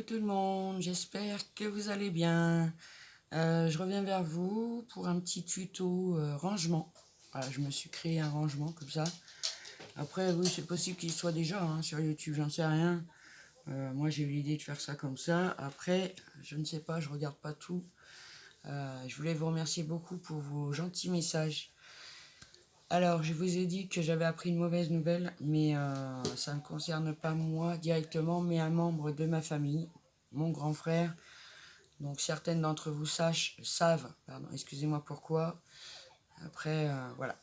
tout le monde, j'espère que vous allez bien. Je reviens vers vous pour un petit tuto rangement. Voilà, je me suis créé un rangement comme ça. Après, oui, c'est possible qu'il soit déjà sur YouTube, j'en sais rien. Moi, j'ai eu l'idée de faire ça comme ça. Après, je ne sais pas, je regarde pas tout. Je voulais vous remercier beaucoup pour vos gentils messages. Alors, je vous ai dit que j'avais appris une mauvaise nouvelle, mais ça ne concerne pas moi directement, mais un membre de ma famille, mon grand frère. Donc, certaines d'entre vous savent, excusez-moi pourquoi. Après, voilà.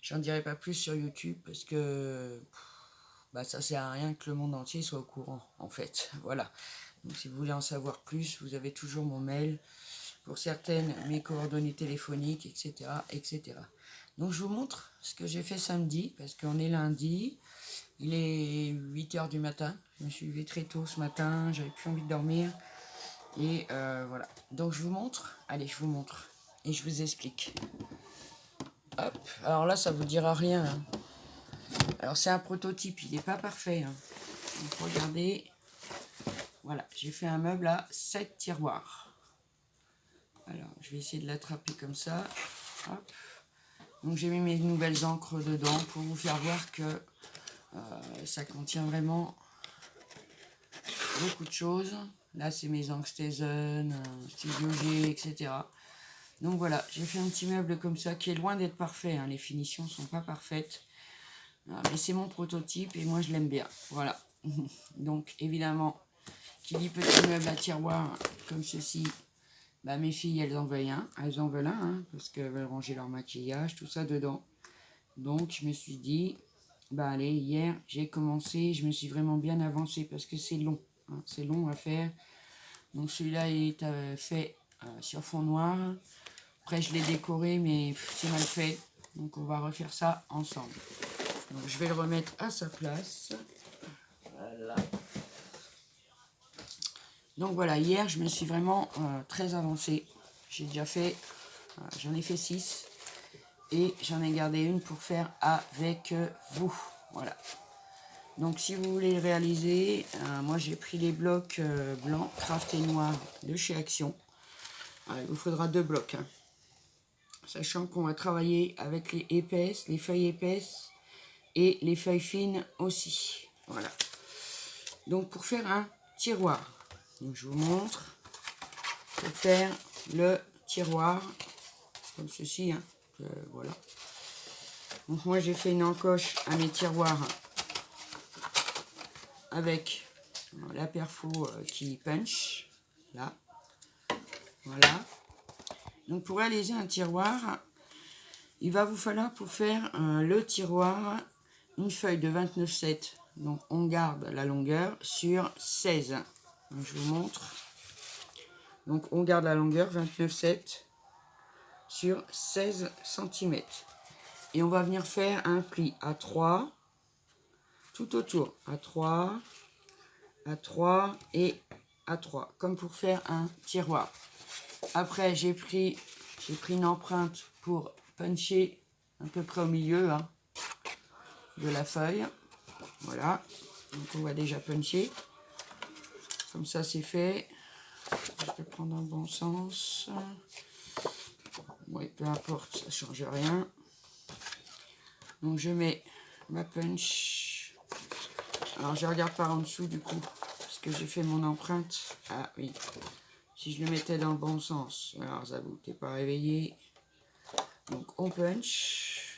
J'en dirai pas plus sur YouTube parce que ça sert à rien que le monde entier soit au courant, en fait. Voilà. Donc, si vous voulez en savoir plus, vous avez toujours mon mail. Pour certaines, mes coordonnées téléphoniques, etc., etc. Donc, je vous montre ce que j'ai fait samedi, parce qu'on est lundi. Il est 8h du matin. Je me suis levé très tôt ce matin, j'avais plus envie de dormir. Et voilà. Donc, je vous montre. Allez, je vous montre. Et je vous explique. Hop. Alors là, ça vous dira rien. Alors, c'est un prototype, il n'est pas parfait. Donc, regardez. Voilà, j'ai fait un meuble à 7 tiroirs. Alors, je vais essayer de l'attraper comme ça. Hop. Donc, j'ai mis mes nouvelles encres dedans pour vous faire voir que ça contient vraiment beaucoup de choses. Là, c'est mes encres Stézen, Studio G, etc. Donc, voilà, j'ai fait un petit meuble comme ça qui est loin d'être parfait. Les finitions ne sont pas parfaites. Mais c'est mon prototype et moi, je l'aime bien. Voilà. Donc, évidemment, qui dit petit meuble à tiroir comme ceci, mes filles, elles en veulent un, parce qu'elles veulent ranger leur maquillage, tout ça dedans. Donc, je me suis dit, allez, hier, j'ai commencé, je me suis vraiment bien avancé, parce que c'est long, c'est long à faire. Donc, celui-là est fait sur fond noir. Après, je l'ai décoré, mais c'est mal fait. Donc, on va refaire ça ensemble. Donc, je vais le remettre à sa place. Voilà. Donc voilà, hier, je me suis vraiment très avancée. J'ai déjà fait, j'en ai fait 6. Et j'en ai gardé une pour faire avec vous. Voilà. Donc si vous voulez le réaliser, moi j'ai pris les blocs blancs, craft et noirs de chez Action. Il vous faudra 2 blocs. Sachant qu'on va travailler avec les épaisses, les feuilles épaisses et les feuilles fines aussi. Voilà. Donc pour faire un tiroir, donc je vous montre. Pour faire le tiroir, comme ceci, voilà. Donc moi j'ai fait une encoche à mes tiroirs avec la perfo qui punch, là, voilà. Donc pour réaliser un tiroir, il va vous falloir pour faire le tiroir une feuille de 29,7. Donc on garde la longueur sur 16. Donc, je vous montre. Donc on garde la longueur 29,7 sur 16 cm. Et on va venir faire un pli à 3 tout autour, à 3 et à 3, comme pour faire un tiroir. Après, j'ai pris une empreinte pour puncher à peu près au milieu de la feuille. Voilà, donc on va déjà puncher. Comme ça, c'est fait. Je vais prendre dans le bon sens. Oui, peu importe, ça ne change rien. Donc, je mets ma punch. Alors, je regarde par en dessous, du coup, parce que j'ai fait mon empreinte. Ah oui, si je le mettais dans le bon sens. Alors, Zabou, t'es pas réveillé. Donc, on punch.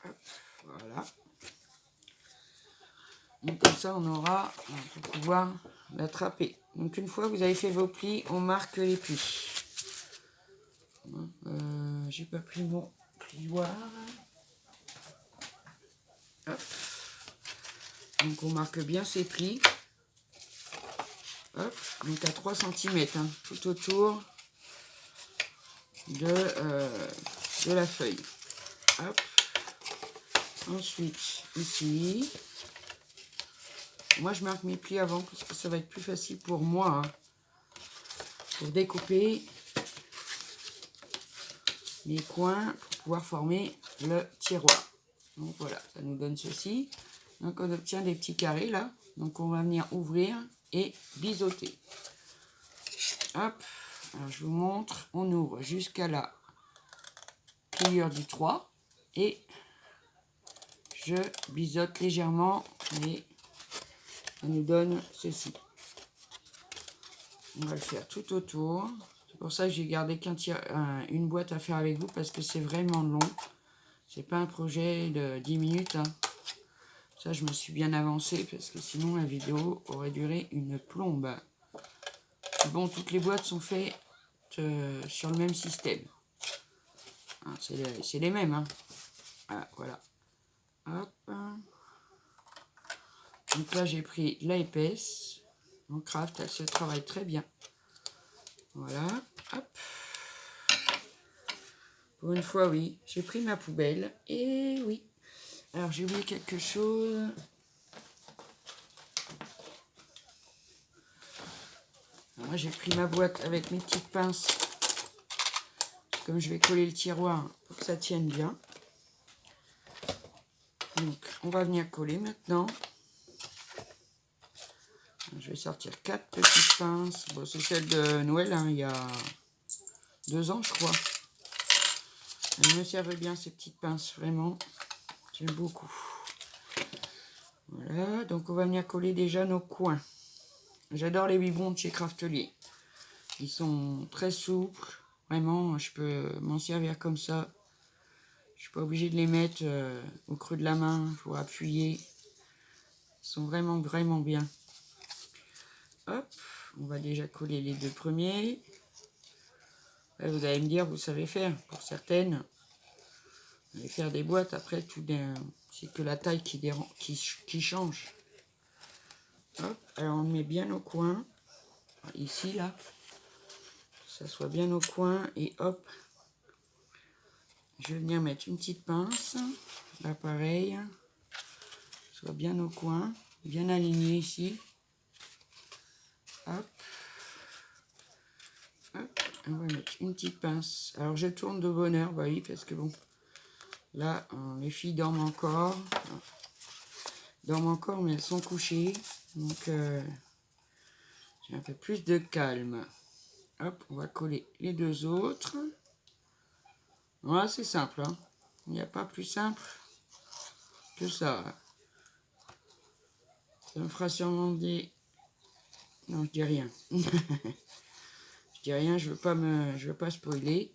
Hop, voilà. Donc, comme ça, on aura pour pouvoir l'attraper. Donc, une fois que vous avez fait vos plis, on marque les plis. J'ai pas pris mon plioir. Hop. Donc, on marque bien ces plis. Hop. Donc, à 3 cm, tout autour de la feuille. Hop. Ensuite, ici. Moi, je marque mes plis avant parce que ça va être plus facile pour moi pour découper les coins pour pouvoir former le tiroir. Donc voilà, ça nous donne ceci. Donc on obtient des petits carrés là. Donc on va venir ouvrir et biseauter. Hop, alors je vous montre, on ouvre jusqu'à la pliure du 3 et je biseaute légèrement et ça nous donne ceci. On va le faire tout autour. C'est pour ça que j'ai gardé une boîte à faire avec vous parce que c'est vraiment long. C'est pas un projet de 10 minutes. Hein. Ça, je me suis bien avancé parce que sinon la vidéo aurait duré une plombe. Bon, toutes les boîtes sont faites sur le même système. Hein, c'est les mêmes. Hein. Ah, voilà. Hop. Donc là, j'ai pris la épaisse. En craft, elle se travaille très bien. Voilà. Hop. Pour une fois, oui. J'ai pris ma poubelle. Et oui. Alors, j'ai oublié quelque chose. Alors, moi, j'ai pris ma boîte avec mes petites pinces. Comme je vais coller le tiroir pour que ça tienne bien. Donc, on va venir coller maintenant. Je vais sortir 4 petites pinces. Bon, c'est celle de Noël, hein, il y a 2 ans, je crois. Elles me servent bien, ces petites pinces, vraiment. J'aime beaucoup. Voilà, donc on va venir coller déjà nos coins. J'adore les biberons de chez Craftelier. Ils sont très souples. Vraiment, je peux m'en servir comme ça. Je suis pas obligée de les mettre au creux de la main pour appuyer. Ils sont vraiment bien. Hop, on va déjà coller les 2 premiers. Là, vous allez me dire, vous savez faire. Pour certaines, vous allez faire des boîtes. Après, c'est que la taille qui change. Hop, alors on met bien au coin. Ici, là. Que ça soit bien au coin. Et hop. Je vais venir mettre une petite pince. Là, pareil. Soit bien au coin. Bien aligné ici. Hop. Hop. On va mettre une petite pince. Alors, je tourne de bonne heure. Bah oui, parce que bon. Là, les filles dorment encore. Dorment encore, mais elles sont couchées. Donc, j'ai un peu plus de calme. Hop, on va coller les 2 autres. Voilà, c'est simple. Hein. Il n'y a pas plus simple que ça. Ça me fera sûrement des... Non, je dis rien. Je dis rien, je veux pas spoiler.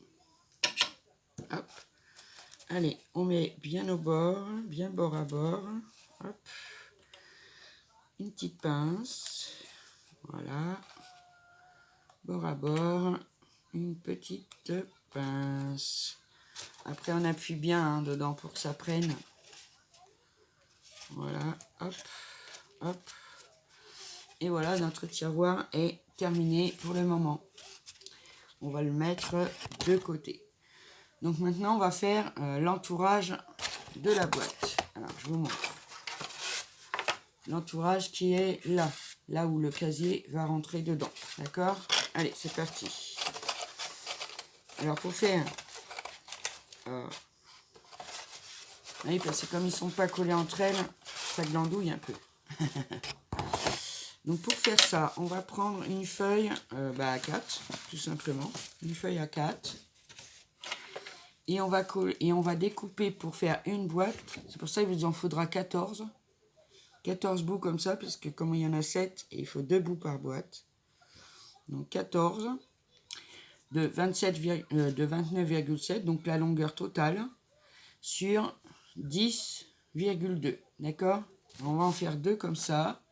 Hop. Allez, on met bien au bord, bien bord à bord. Hop. Une petite pince. Voilà. Bord à bord. Une petite pince. Après, on appuie bien hein, dedans pour que ça prenne. Voilà. Hop. Hop. Et voilà, notre tiroir est terminé pour le moment. On va le mettre de côté. Donc maintenant, on va faire l'entourage de la boîte. Alors, je vous montre. L'entourage qui est là où le casier va rentrer dedans. D'accord? Allez, c'est parti. Alors, pour faire... oui, parce que comme ils ne sont pas collés entre elles, ça glandouille un peu. Donc, pour faire ça, on va prendre une feuille A4, tout simplement. Une feuille A4. Et on va découper pour faire une boîte. C'est pour ça qu'il vous en faudra 14. 14 bouts comme ça, parce que comme il y en a 7, il faut 2 bouts par boîte. Donc 14 de 29,7, donc la longueur totale, sur 10,2. D'accord? On va en faire 2 comme ça.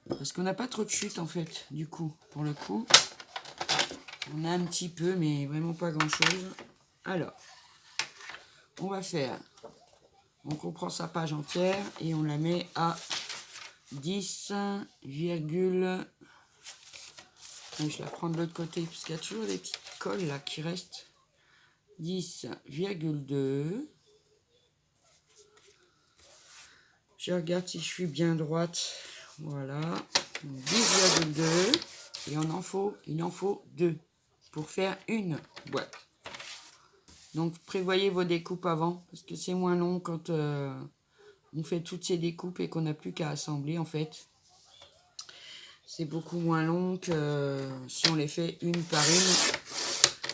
Parce qu'on n'a pas trop de chute en fait, du coup, pour le coup. On a un petit peu, mais vraiment pas grand chose. Alors, on va faire... Donc on prend sa page entière et on la met à 10, je la prends de l'autre côté parce qu'il y a toujours des petites colles là qui restent. 10,2. Je regarde si je suis bien droite. Voilà. 10,2. Et il en faut 2 pour faire une boîte. Donc prévoyez vos découpes avant parce que c'est moins long quand on fait toutes ces découpes et qu'on n'a plus qu'à assembler en fait. C'est beaucoup moins long que si on les fait une par une.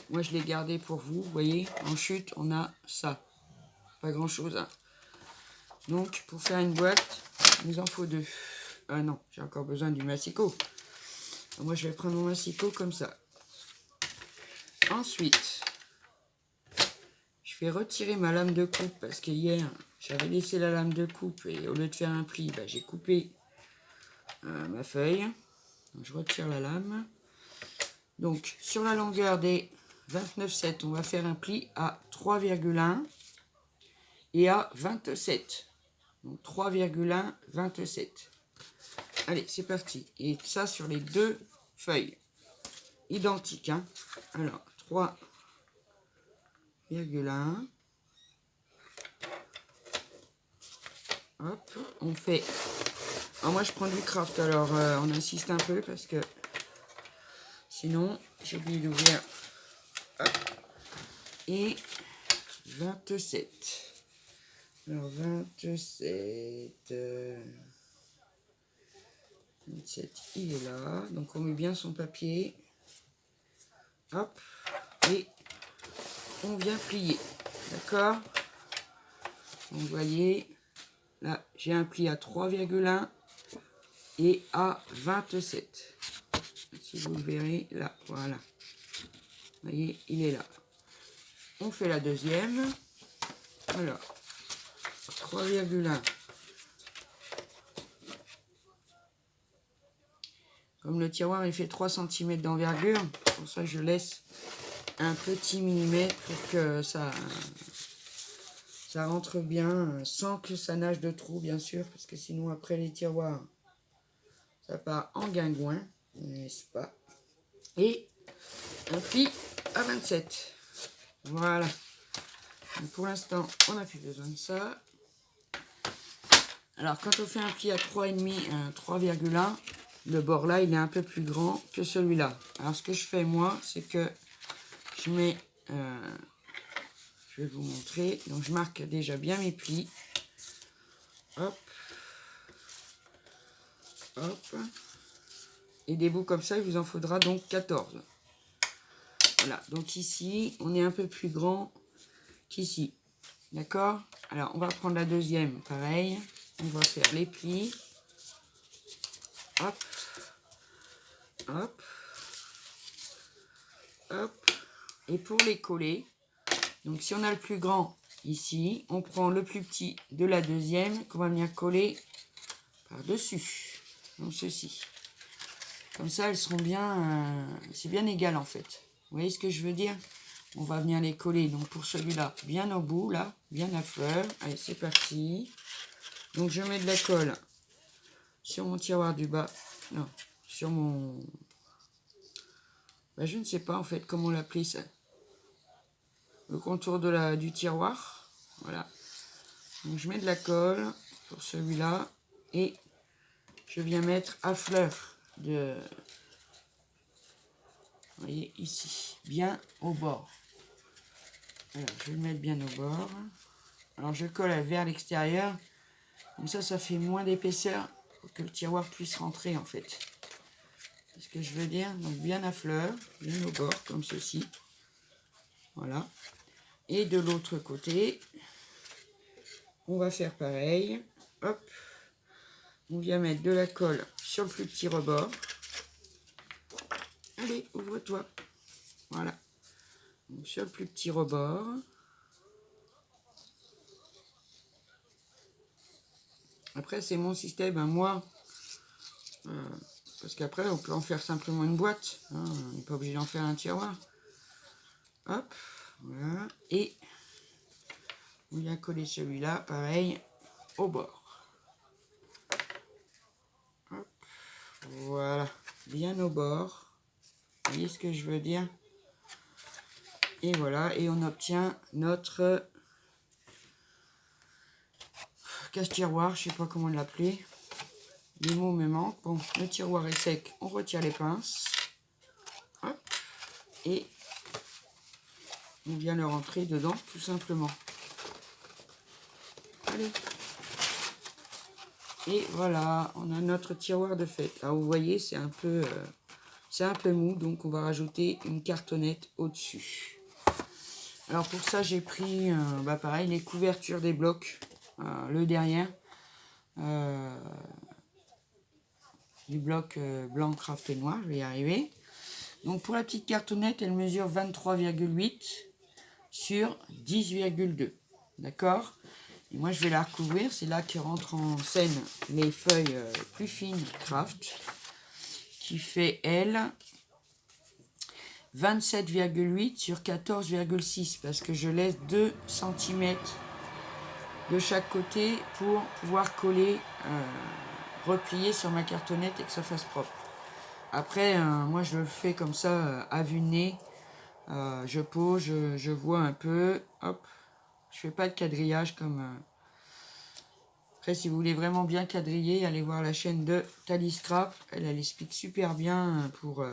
Moi, je l'ai gardé pour vous. Vous voyez, en chute, on a ça. Pas grand-chose. Hein. Donc, pour faire une boîte, il nous en faut 2. Ah non, j'ai encore besoin du massicot. Alors, moi, je vais prendre mon massicot comme ça. Ensuite, je vais retirer ma lame de coupe parce que hier, j'avais laissé la lame de coupe et au lieu de faire un pli, bah, j'ai coupé ma feuille. Donc, je retire la lame. Donc, sur la longueur des 29,7, on va faire un pli à 3,1 et à 27. Donc, 3,1, 27. Allez, c'est parti. Et ça sur les 2 feuilles. Identiques. Hein. Alors, 3,1. Hop, on fait... Alors, moi, je prends du craft. Alors, on insiste un peu parce que sinon, j'ai oublié d'ouvrir. Et 27. Alors, 27, il est là. Donc, on met bien son papier. Hop. Et on vient plier. D'accord? Donc, vous voyez, là, j'ai un pli à 3,1 et à 27. Si vous le verrez, là, voilà. Vous voyez, il est là. On fait la deuxième. Alors, 3,1. Comme le tiroir, il fait 3 cm d'envergure, pour ça je laisse un petit millimètre pour que ça rentre bien, sans que ça nage de trou, bien sûr, parce que sinon après les tiroirs, ça part en guingouin, n'est-ce pas? Et un pli à 27. Voilà. Donc pour l'instant, on n'a plus besoin de ça. Alors, quand on fait un pli à 3,5, 3,1, le bord là, il est un peu plus grand que celui-là. Alors, ce que je fais, moi, c'est que je mets... je vais vous montrer. Donc, je marque déjà bien mes plis. Hop. Hop. Et des bouts comme ça, il vous en faudra donc 14. Voilà. Donc, ici, on est un peu plus grand qu'ici. D'accord? Alors, on va prendre la deuxième. Pareil. On va faire les plis. Hop. Hop. Hop. Et pour les coller, donc si on a le plus grand ici, on prend le plus petit de la deuxième qu'on va venir coller par-dessus. Donc ceci. Comme ça, elles seront bien... c'est bien égal en fait. Vous voyez ce que je veux dire? On va venir les coller. Donc pour celui-là, bien au bout, là, bien à fleur. Allez, c'est parti. Donc je mets de la colle sur mon tiroir du bas. Non, sur mon... Ben, je ne sais pas en fait comment l'appeler ça. Le contour de du tiroir. Voilà. Donc je mets de la colle pour celui-là. Et je viens mettre à fleur de... Vous voyez ici. Bien au bord. Alors je vais le mettre bien au bord. Alors je colle vers l'extérieur. Comme ça fait moins d'épaisseur pour que le tiroir puisse rentrer en fait. C'est ce que je veux dire. Donc bien à fleur, bien au bord, comme ceci. Voilà. Et de l'autre côté, on va faire pareil. Hop. On vient mettre de la colle sur le plus petit rebord. Allez, ouvre-toi. Voilà. Donc, sur le plus petit rebord. Après, c'est mon système à moi. Parce qu'après, on peut en faire simplement une boîte. Hein, on n'est pas obligé d'en faire un tiroir. Hop. Voilà. Et on vient coller celui-là, pareil, au bord. Hop. Voilà. Bien au bord. Vous voyez ce que je veux dire? Et voilà. Et on obtient notre cache-tiroir. Je ne sais pas comment l'appeler. Les mots me manquent. Bon, le tiroir est sec. On retire les pinces. Hop. Et on vient le rentrer dedans, tout simplement. Allez. Et voilà, on a notre tiroir de fête. Alors vous voyez, c'est un peu mou, donc on va rajouter une cartonnette au-dessus. Alors pour ça, j'ai pris, pareil, les couvertures des blocs, le derrière, du bloc blanc crafté noir, je vais y arriver. Donc pour la petite cartonnette, elle mesure 23,8 sur 10,2. D'accord? Et moi, je vais la recouvrir. C'est là que rentrent en scène les feuilles plus fines Craft, qui fait, elle, 27,8 sur 14,6, parce que je laisse 2 cm de chaque côté pour pouvoir coller, replier sur ma cartonnette et que ça fasse propre. Après, moi, je le fais comme ça, à vue de nez. Je pose, je vois un peu, hop. Je fais pas de quadrillage comme... Après, si vous voulez vraiment bien quadriller, allez voir la chaîne de Thalie Scrap. Elle explique super bien pour...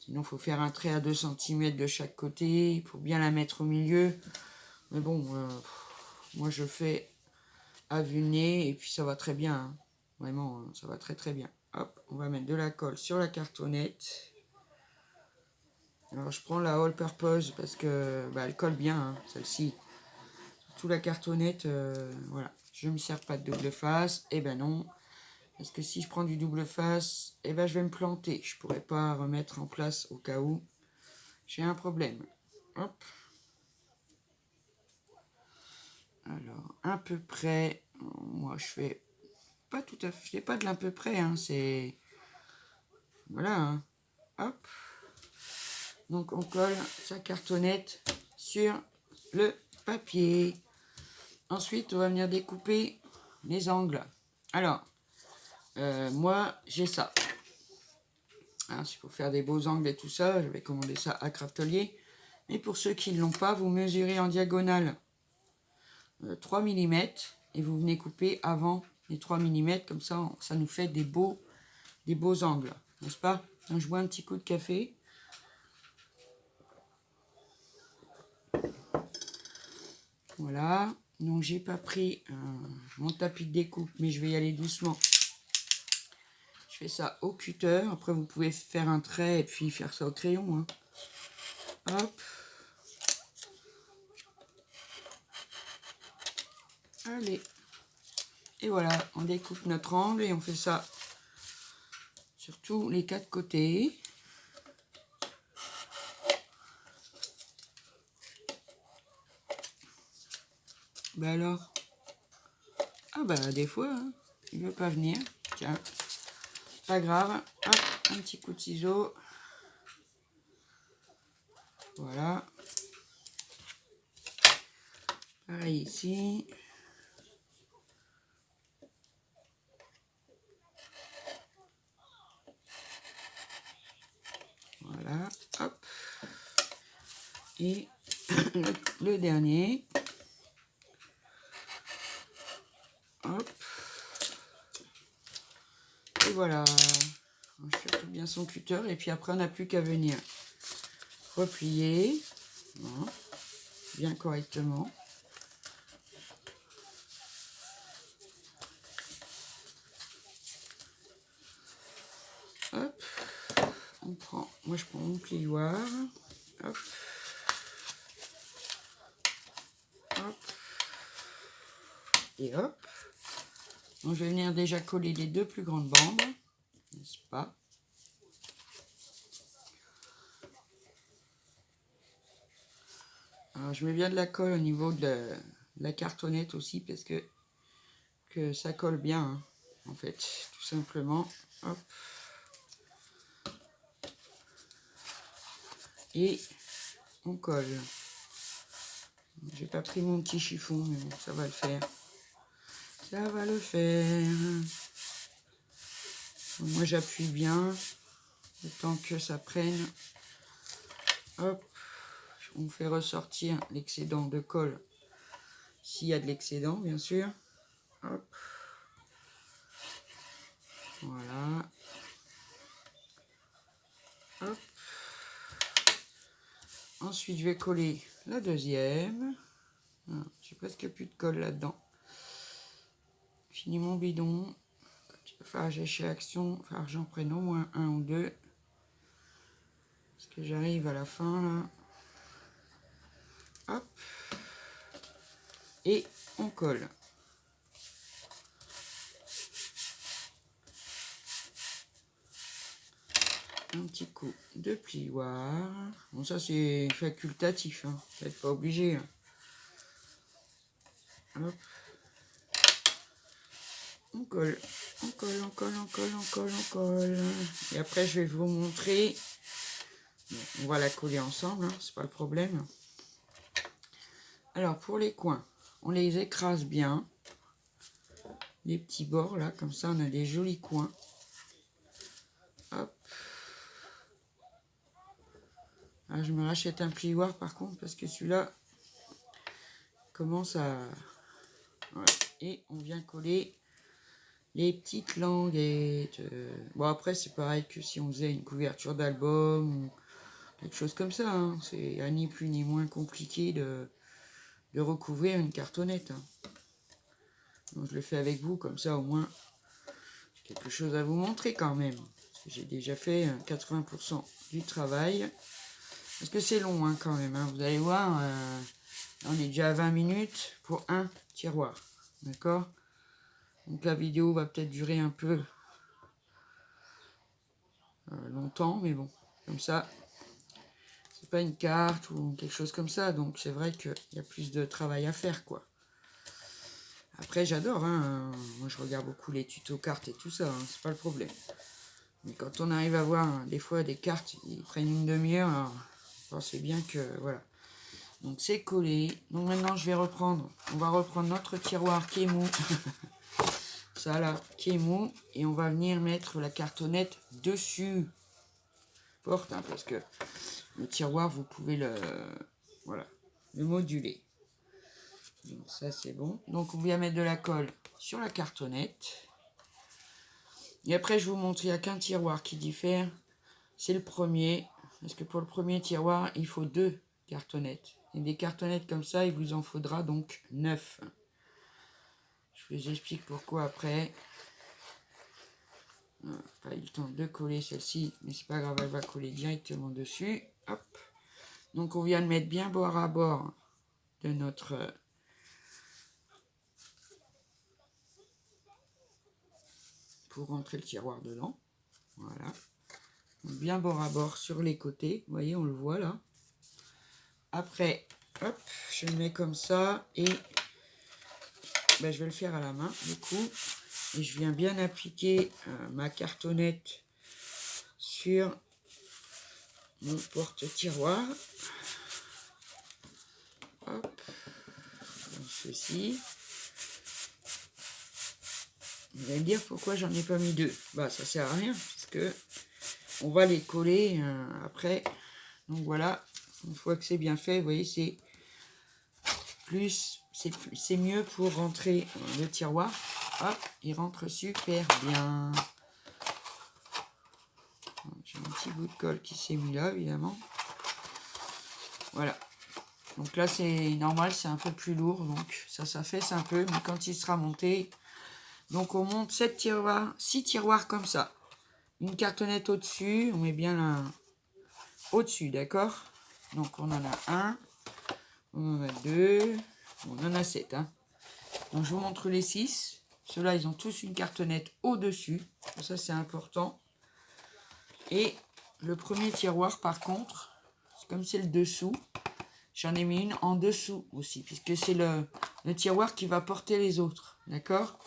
sinon, il faut faire un trait à 2 cm de chaque côté pour bien la mettre au milieu. Mais bon, moi, je fais à vue de nez et puis ça va très bien. Hein. Vraiment, ça va très très bien. Hop, on va mettre de la colle sur la cartonnette. Alors, je prends la All Purpose parce que elle colle bien, hein, celle-ci. Toute la cartonnette, voilà. Je ne me sers pas de double face. Eh ben non. Parce que si je prends du double face, eh ben je vais me planter. Je pourrais pas remettre en place au cas où j'ai un problème. Hop. Alors, à peu près, moi je fais pas tout à fait, pas de l'à peu près, hein, c'est... Voilà, hein. Hop. Donc on colle sa cartonnette sur le papier. Ensuite, on va venir découper les angles. Alors, moi, j'ai ça. Hein, s'il faut faire des beaux angles et tout ça, je vais commander ça à Craftelier. Mais pour ceux qui ne l'ont pas, vous mesurez en diagonale 3 mm et vous venez couper avant les 3 mm. Comme ça, ça nous fait des beaux angles. N'est-ce pas? Donc, je bois un petit coup de café. Voilà. Donc, j'ai pas pris mon tapis de découpe, mais je vais y aller doucement. Je fais ça au cutter. Après, vous pouvez faire un trait et puis faire ça au crayon. Hein. Hop. Allez. Et voilà, on découpe notre angle et on fait ça sur tous les 4 côtés. Ben alors. Ah bah des fois, hein, il veut pas venir. Tiens. Pas grave. Hop, un petit coup de ciseau. Voilà. Pareil ici. Voilà. Hop. Et le dernier. Hop. Et voilà. On cherche bien son cutter. Et puis après, on n'a plus qu'à venir replier. Voilà. Bien correctement. Hop. On prend, moi je prends mon plioir. Hop. Hop. Et hop. Donc je vais venir déjà coller les 2 plus grandes bandes. N'est-ce pas? Alors je mets bien de la colle au niveau de la cartonnette aussi parce que ça colle bien, hein, en fait, tout simplement. Hop. Et on colle. J'ai pas pris mon petit chiffon, mais bon, ça va le faire. Ça va le faire. Donc, moi j'appuie bien, le temps que ça prenne. Hop. On fait ressortir l'excédent de colle, s'il y a de l'excédent, bien sûr. Hop. Voilà. Hop. Ensuite, je vais coller la deuxième. J'ai presque plus de colle là-dedans. fini mon bidon. Quand il va falloir que j'aille chez Action, il va falloir que j'en prenne au moins un ou deux. Parce que j'arrive à la fin là. Hop. Et on colle. Un petit coup de plioir. Bon, ça c'est facultatif, hein. Vous n'êtes pas obligé. Hein. Hop. On colle, on colle, on colle, on colle, on colle, on colle. Et après je vais vous montrer. Bon, on va la coller ensemble, hein, c'est pas le problème. Alors pour les coins, on les écrase bien. Les petits bords là, comme ça on a des jolis coins. Hop. Ah, je me rachète un plioir par contre parce que celui-là commence à... Voilà. Et on vient coller les petites languettes. Bon après c'est pareil que si on faisait une couverture d'album ou quelque chose comme ça. Hein. C'est ni plus ni moins compliqué de recouvrir une cartonnette. Hein. Donc je le fais avec vous comme ça au moins j'ai quelque chose à vous montrer quand même. Parce que j'ai déjà fait 80% du travail. Parce que c'est long hein, quand même. Hein. Vous allez voir, on est déjà à 20 minutes pour un tiroir. D'accord? Donc la vidéo va peut-être durer un peu longtemps, mais bon, comme ça, c'est pas une carte ou quelque chose comme ça, donc c'est vrai qu'il y a plus de travail à faire, quoi. Après, j'adore, hein, moi je regarde beaucoup les tutos cartes et tout ça, hein, c'est pas le problème. Mais quand on arrive à voir des fois des cartes, ils prennent une demi-heure, alors pensez bien que, voilà. Donc c'est collé, donc maintenant je vais reprendre, on va reprendre notre tiroir qui est mou. Ça là, qui est mou, et on va venir mettre la cartonnette dessus. Porte, hein, parce que le tiroir, vous pouvez le, voilà, le moduler. Donc ça c'est bon. Donc on vient mettre de la colle sur la cartonnette. Et après je vous montre, il n'y a qu'un tiroir qui diffère. C'est le premier. Parce que pour le premier tiroir, il faut 2 cartonnettes. Et des cartonnettes comme ça, il vous en faudra donc 9. Je vous explique pourquoi après. Pas eu le temps de coller celle-ci, mais c'est pas grave, elle va coller directement dessus. Hop. Donc on vient de mettre bien bord à bord de notre pour rentrer le tiroir dedans. Voilà. Donc bien bord à bord sur les côtés. Vous voyez, on le voit là. Après, hop, je le mets comme ça et ben, je vais le faire à la main du coup. Et je viens bien appliquer ma cartonnette sur mon porte-tiroir. Hop, comme ceci. Vous allez me dire pourquoi j'en ai pas mis 2. Bah ça sert à rien, parce que on va les coller après. Donc voilà, une fois que c'est bien fait, vous voyez, c'est mieux pour rentrer le tiroir. Hop, il rentre super bien. J'ai un petit bout de colle qui s'est mis là, évidemment. Voilà. Donc là, c'est normal, c'est un peu plus lourd, donc ça s'affaisse un peu, mais quand il sera monté, donc on monte 6 tiroirs comme ça. Une cartonnette au-dessus, on met bien là au-dessus, d'accord? Donc on en a 1, on en a 2, on en a 7. Hein. Donc je vous montre les 6. Ceux-là, ils ont tous une cartonnette au-dessus. Ça, c'est important. Et le premier tiroir, par contre, comme c'est le dessous, j'en ai mis une en dessous aussi, puisque c'est le tiroir qui va porter les autres. D'accord?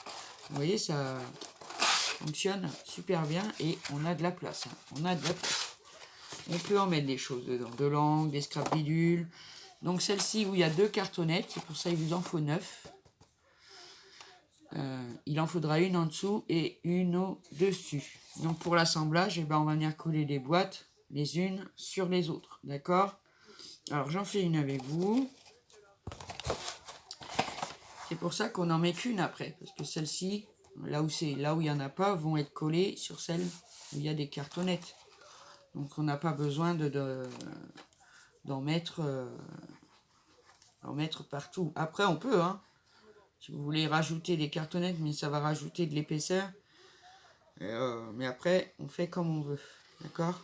Vous voyez, ça fonctionne super bien et on a de la place. Hein. On a de la place. On peut en mettre des choses dedans, de l'encre, des scrap bidules. Donc celle-ci où il y a 2 cartonnettes, c'est pour ça qu'il vous en faut 9. Il en faudra une en dessous et une au-dessus. Donc pour l'assemblage, eh ben, on va venir coller les boîtes les unes sur les autres. D'accord? Alors j'en fais une avec vous. C'est pour ça qu'on n'en met qu'une après. Parce que celle-ci, là où il n'y en a pas, vont être collées sur celle où il y a des cartonnettes. Donc on n'a pas besoin d'en mettre partout. Après on peut, hein. Si vous voulez rajouter des cartonnettes, mais ça va rajouter de l'épaisseur. Mais après, on fait comme on veut. D'accord?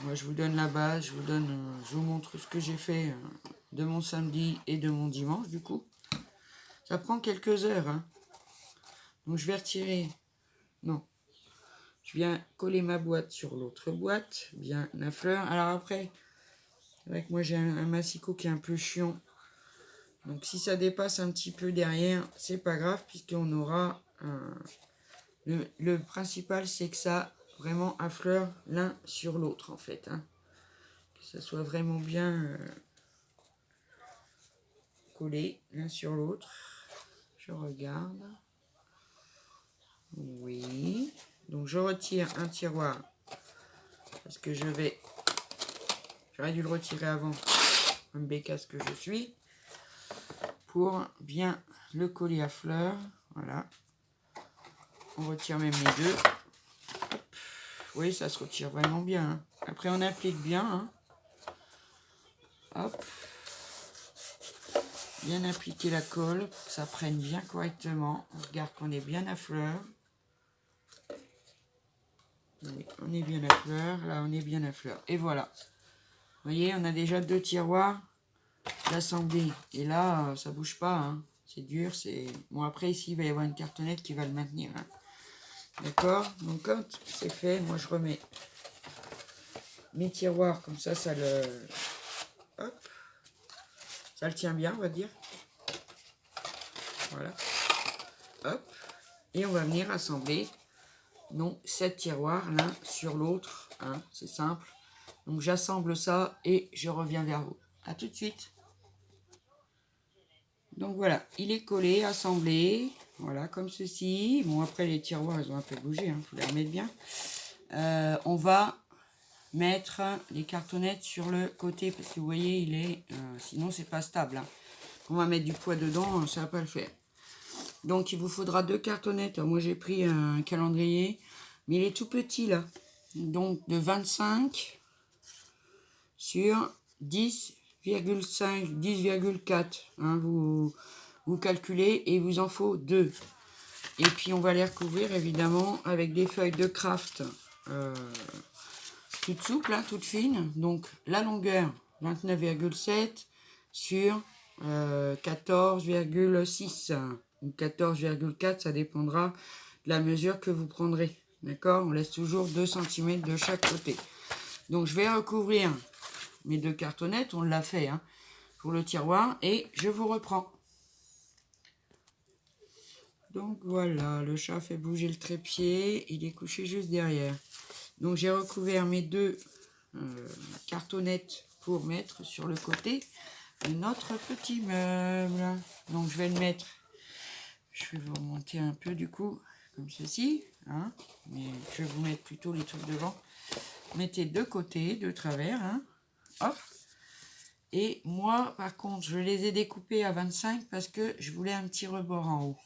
Moi, je vous donne la base, je vous montre ce que j'ai fait de mon samedi et de mon dimanche, du coup. Ça prend quelques heures, hein. Donc, je vais retirer... Non. Je viens coller ma boîte sur l'autre boîte, bien à fleur. Alors après, c'est vrai que moi, j'ai un massicot qui est un peu chiant. Donc, si ça dépasse un petit peu derrière, c'est pas grave, puisqu'on aura... Le principal, c'est que ça vraiment affleure l'un sur l'autre, en fait, hein. Que ça soit vraiment bien collé l'un sur l'autre. Je regarde. Oui. Donc, je retire un tiroir parce que j'aurais dû le retirer avant, un bécasse que je suis, pour bien le coller à fleur. Voilà. On retire même les deux. Hop. Oui, ça se retire vraiment bien, hein. Après, on applique bien, hein. Hop. Bien appliquer la colle pour que ça prenne bien correctement. On regarde qu'on est bien à fleur. Oui, on est bien à fleur. Là, on est bien à fleur. Et voilà. Vous voyez, on a déjà 2 tiroirs d'assemblée. Et là, ça bouge pas, hein. C'est dur. Bon, après, ici, il va y avoir une cartonnette qui va le maintenir, hein. D'accord? Donc, quand c'est fait, moi, je remets mes tiroirs. Comme ça le... Hop. Ça le tient bien, on va dire. Voilà. Hop. Et on va venir assembler nos 7 tiroirs l'un sur l'autre, hein, c'est simple. Donc j'assemble ça et je reviens vers vous. À tout de suite. Donc voilà, il est collé, assemblé, voilà, comme ceci. Bon, après les tiroirs, ils ont un peu bougé, hein, faut les remettre bien. On va mettre les cartonnettes sur le côté, parce que vous voyez, il est, sinon c'est pas stable, hein. On va mettre du poids dedans, ça va pas le faire. Donc il vous faudra 2 cartonnettes. Alors, moi j'ai pris un calendrier, mais il est tout petit là. Donc de 25 sur 10,5, 10,4. Hein, vous calculez et il vous en faut 2. Et puis on va les recouvrir évidemment avec des feuilles de craft toutes souples, hein, toutes fines. Donc la longueur 29,7 sur 14,6 ou 14,4, ça dépendra de la mesure que vous prendrez. D'accord? On laisse toujours 2 cm de chaque côté. Donc je vais recouvrir mes 2 cartonnettes, on l'a fait, hein, pour le tiroir, et je vous reprends. Donc voilà, le chat fait bouger le trépied, il est couché juste derrière. Donc j'ai recouvert mes 2 cartonnettes pour mettre sur le côté de notre petit meuble. Donc je vais le mettre, je vais vous remonter un peu du coup, comme ceci, hein, mais je vais vous mettre plutôt les trucs devant. Mettez de côté, de travers, hein, hop. Et moi, par contre, je les ai découpés à 25 parce que je voulais un petit rebord en haut.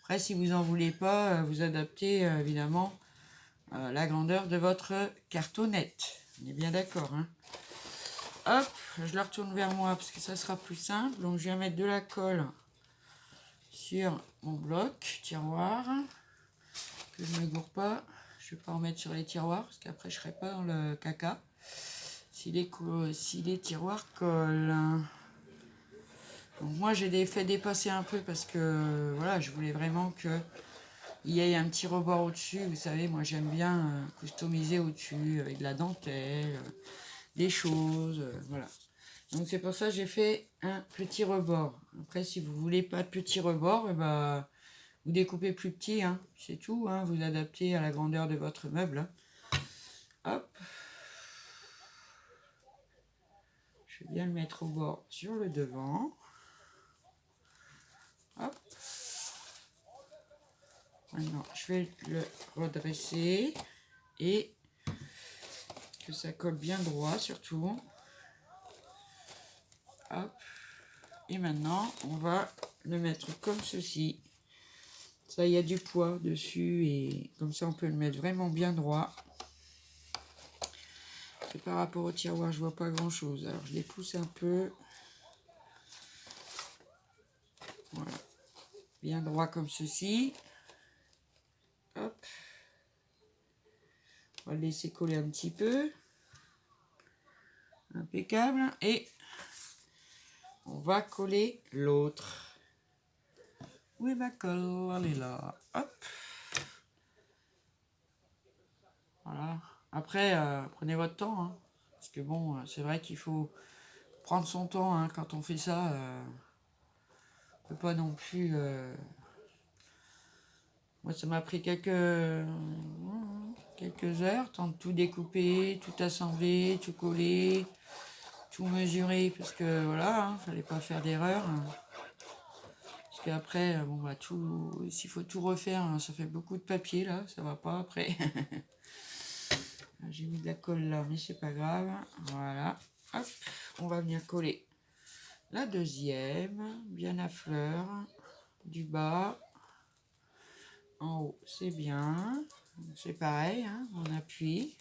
Après, si vous n'en voulez pas, vous adaptez évidemment la grandeur de votre cartonnette. On est bien d'accord, hein. Hop, je la retourne vers moi parce que ça sera plus simple. Donc, je viens mettre de la colle sur mon bloc tiroir. Que je ne me gourre pas. Je ne vais pas en mettre sur les tiroirs parce qu'après, je ne serai pas dans le caca. Si les tiroirs collent. Donc moi j'ai fait dépasser un peu parce que voilà, je voulais vraiment qu'il y ait un petit rebord au-dessus. Vous savez, moi j'aime bien customiser au-dessus avec de la dentelle, des choses, voilà. Donc c'est pour ça que j'ai fait un petit rebord. Après, si vous voulez pas de petit rebord, bah, vous découpez plus petit, hein, c'est tout, hein, vous adaptez à la grandeur de votre meuble. Hop. Je vais bien le mettre au bord sur le devant. Hop. Maintenant, je vais le redresser et que ça colle bien droit surtout. Hop. Et maintenant, on va le mettre comme ceci. Ça, il y a du poids dessus et comme ça, on peut le mettre vraiment bien droit. Et par rapport au tiroir, je vois pas grand chose. Alors, je les pousse un peu. Voilà. bien droit comme ceci. Hop. On va le laisser coller un petit peu. Impeccable. Et on va coller l'autre. Où est ma colle? Elle est là. Hop. Voilà. Après, prenez votre temps. Hein, parce que bon, c'est vrai qu'il faut prendre son temps hein, quand on fait ça. On peut pas non plus... Moi, ça m'a pris quelques heures, temps de tout découper, tout assembler, tout coller, tout mesurer, parce que voilà, hein, fallait pas faire d'erreur. Hein. Parce qu'après, bon bah tout, s'il faut tout refaire, hein, ça fait beaucoup de papier là, ça va pas après. J'ai mis de la colle là, mais c'est pas grave. Voilà, hop, on va venir coller la deuxième, bien à fleur, du bas. En haut, c'est bien. C'est pareil, hein, on appuie.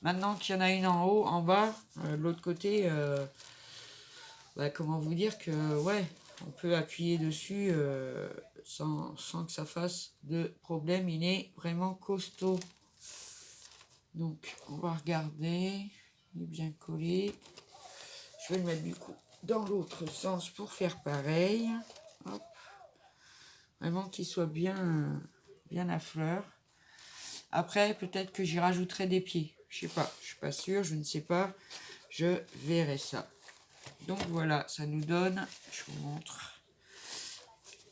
Maintenant qu'il y en a une en haut, en bas, de l'autre côté, bah, comment vous dire que, ouais, on peut appuyer dessus sans que ça fasse de problème. Il est vraiment costaud. Donc, on va regarder. Il est bien collé. Je vais le mettre du coup dans l'autre sens pour faire pareil. Hop. Vraiment qu'il soit bien à fleur. Après, peut-être que j'y rajouterai des pieds. Je sais pas, je suis pas sûre, je ne sais pas. Je verrai ça. Donc voilà, ça nous donne, je vous montre.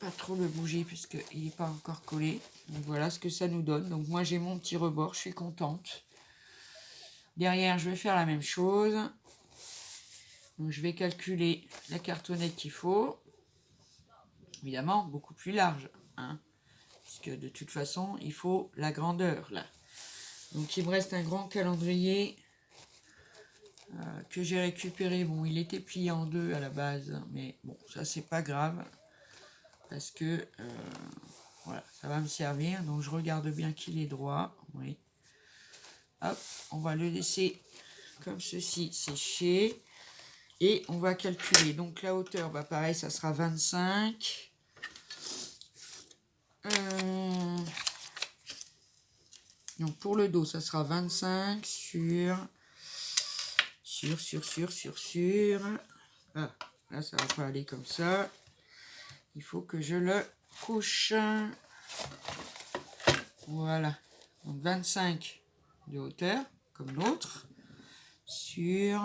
Pas trop le bouger puisqu'il n'est pas encore collé. Donc voilà ce que ça nous donne. Donc moi j'ai mon petit rebord, je suis contente. Derrière, je vais faire la même chose. Donc je vais calculer la cartonnette qu'il faut. Évidemment, beaucoup plus large. Hein, parce que de toute façon, il faut la grandeur là. Donc il me reste un grand calendrier que j'ai récupéré. Bon, il était plié en deux à la base, mais bon, ça c'est pas grave. Parce que voilà, ça va me servir. Donc je regarde bien qu'il est droit. Oui. Hop, on va le laisser comme ceci sécher. Et on va calculer. Donc la hauteur, bah pareil, ça sera 25. Donc pour le dos, ça sera 25 sur. Ah, là, ça va pas aller comme ça. Il faut que je le couche. Voilà. Donc 25 de hauteur, comme l'autre, sur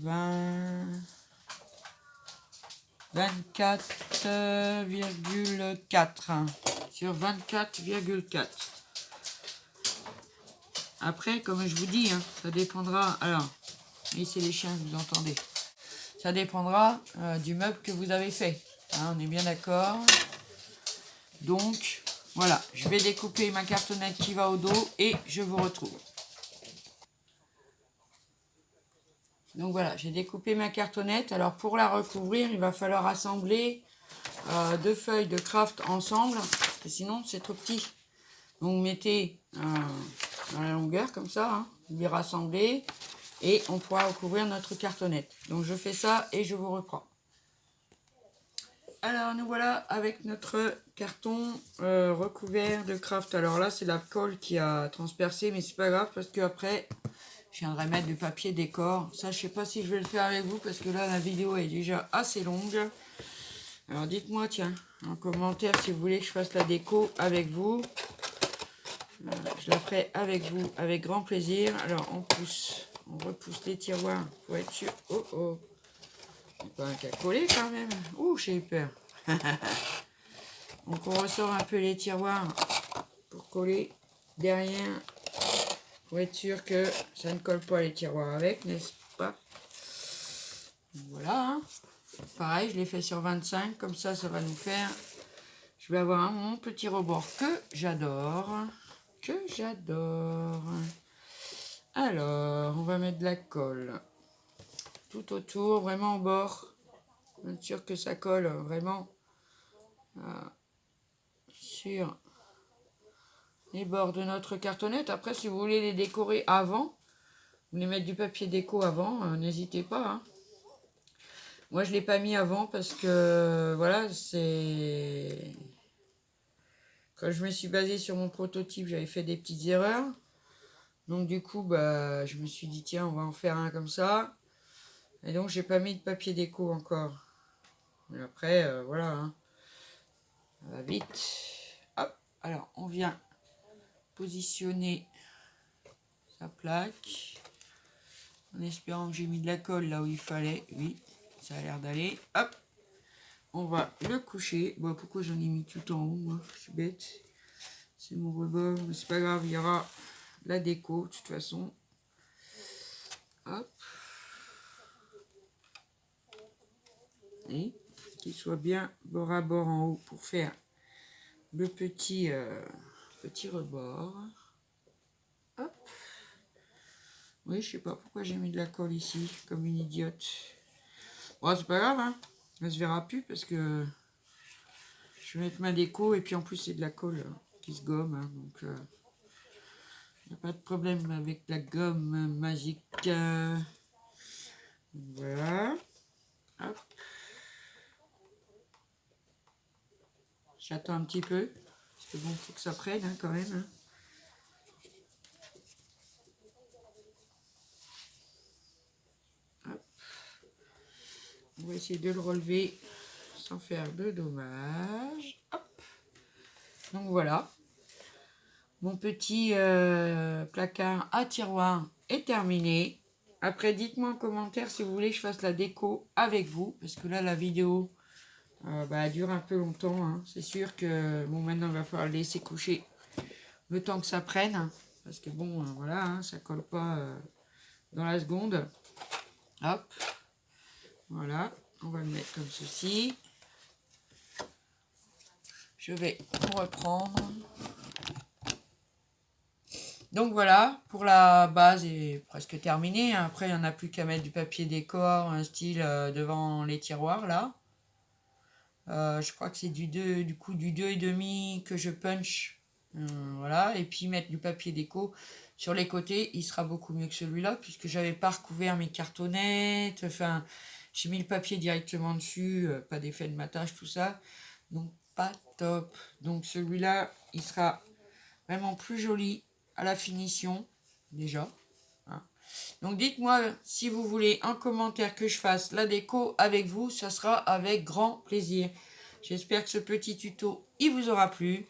24,4. Sur 24,4. Après, comme je vous dis, hein, ça dépendra... Alors, et c'est les chiens que vous entendez. Ça dépendra du meuble que vous avez fait. Hein, on est bien d'accord. Donc, voilà. Je vais découper ma cartonnette qui va au dos et je vous retrouve. Donc voilà, j'ai découpé ma cartonnette. Alors, pour la recouvrir, il va falloir assembler 2 feuilles de craft ensemble. Parce que sinon, c'est trop petit. Donc, vous mettez dans la longueur comme ça. Hein, vous les rassemblez. Et on pourra recouvrir notre cartonnette. Donc je fais ça et je vous reprends. Alors nous voilà avec notre carton recouvert de craft. Alors là c'est la colle qui a transpercé, mais c'est pas grave parce que après je viendrai mettre du papier décor. Ça je sais pas si je vais le faire avec vous parce que là la vidéo est déjà assez longue. Alors dites-moi tiens en commentaire si vous voulez que je fasse la déco avec vous. Je la ferai avec vous avec grand plaisir. Alors on repousse les tiroirs pour être sûr. Oh oh. C'est pas un cas collé quand même. Ouh, j'ai eu peur. Donc on ressort un peu les tiroirs pour coller derrière. Pour être sûr que ça ne colle pas les tiroirs avec, n'est-ce pas? Voilà. Hein. Pareil, je l'ai fait sur 25. Comme ça, ça va nous faire... Je vais avoir mon petit rebord que j'adore. Alors, on va mettre de la colle tout autour, vraiment au bord. Bien sûr que ça colle vraiment sur les bords de notre cartonnette. Après, si vous voulez les décorer avant, vous voulez mettre du papier déco avant, n'hésitez pas. Hein. Moi, je ne l'ai pas mis avant parce que, voilà, c'est... Quand je me suis basée sur mon prototype, j'avais fait des petites erreurs. Donc, du coup, bah, je me suis dit, tiens, on va en faire un comme ça. Et donc, j'ai pas mis de papier déco encore. Mais après, voilà, hein. Ça va vite. Hop, alors, on vient positionner sa plaque. En espérant que j'ai mis de la colle là où il fallait. Oui, ça a l'air d'aller. Hop, on va le coucher. Bon, pourquoi j'en ai mis tout en haut, moi? Je suis bête. C'est mon rebord, mais c'est pas grave, il y aura la déco de toute façon. Hop. Et qu'il soit bien bord à bord en haut pour faire le petit rebord. Hop. Oui, je sais pas pourquoi j'ai mis de la colle ici, comme une idiote. Bon, c'est pas grave, hein. Ça se verra plus parce que je vais mettre ma déco et puis en plus c'est de la colle qui se gomme, hein, donc il n'y a pas de problème avec la gomme magique. Voilà. Hop. J'attends un petit peu parce que bon, faut que ça prenne hein, quand même. Hein. Hop. On va essayer de le relever sans faire de dommages. Hop. Donc voilà. Mon petit placard à tiroir est terminé. Après, dites-moi en commentaire si vous voulez que je fasse la déco avec vous. Parce que là, la vidéo elle dure un peu longtemps. Hein. C'est sûr que bon, maintenant, il va falloir le laisser coucher le temps que ça prenne. Parce que bon, voilà, hein, ça colle pas dans la seconde. Hop. Voilà. On va le mettre comme ceci. Je vais reprendre. Donc voilà, pour la base est presque terminée. Après, il n'y en a plus qu'à mettre du papier décor, un style devant les tiroirs là. Je crois que c'est du 2,5 que je punch. Voilà, et puis mettre du papier déco sur les côtés, il sera beaucoup mieux que celui-là, puisque j'avais pas recouvert mes cartonnettes. Enfin, j'ai mis le papier directement dessus, pas d'effet de matage, tout ça. Donc pas top. Donc celui-là, il sera vraiment plus joli à la finition, déjà. Hein. Donc dites-moi si vous voulez en commentaire que je fasse la déco avec vous, ça sera avec grand plaisir. J'espère que ce petit tuto, il vous aura plu.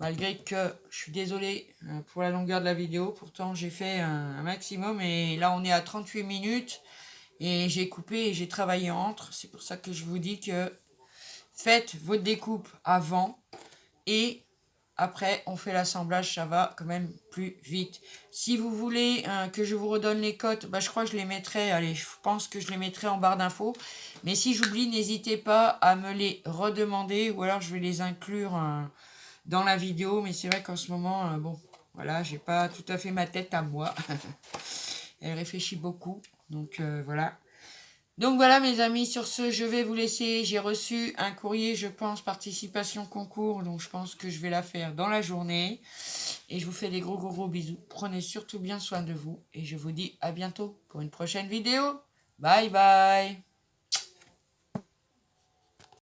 Malgré que je suis désolée pour la longueur de la vidéo, pourtant j'ai fait un maximum et là on est à 38 minutes et j'ai coupé et j'ai travaillé entre. C'est pour ça que je vous dis que faites votre découpe avant et après, on fait l'assemblage, ça va quand même plus vite. Si vous voulez que je vous redonne les cotes, je crois que je les mettrai, allez, je pense que je les mettrai en barre d'infos. Mais si j'oublie, n'hésitez pas à me les redemander ou alors je vais les inclure dans la vidéo. Mais c'est vrai qu'en ce moment, bon, voilà, j'ai pas tout à fait ma tête à moi. Elle réfléchit beaucoup, donc voilà. Donc voilà mes amis, sur ce, je vais vous laisser. J'ai reçu un courrier, je pense, participation concours. Donc je pense que je vais la faire dans la journée. Et je vous fais des gros bisous. Prenez surtout bien soin de vous. Et je vous dis à bientôt pour une prochaine vidéo. Bye bye.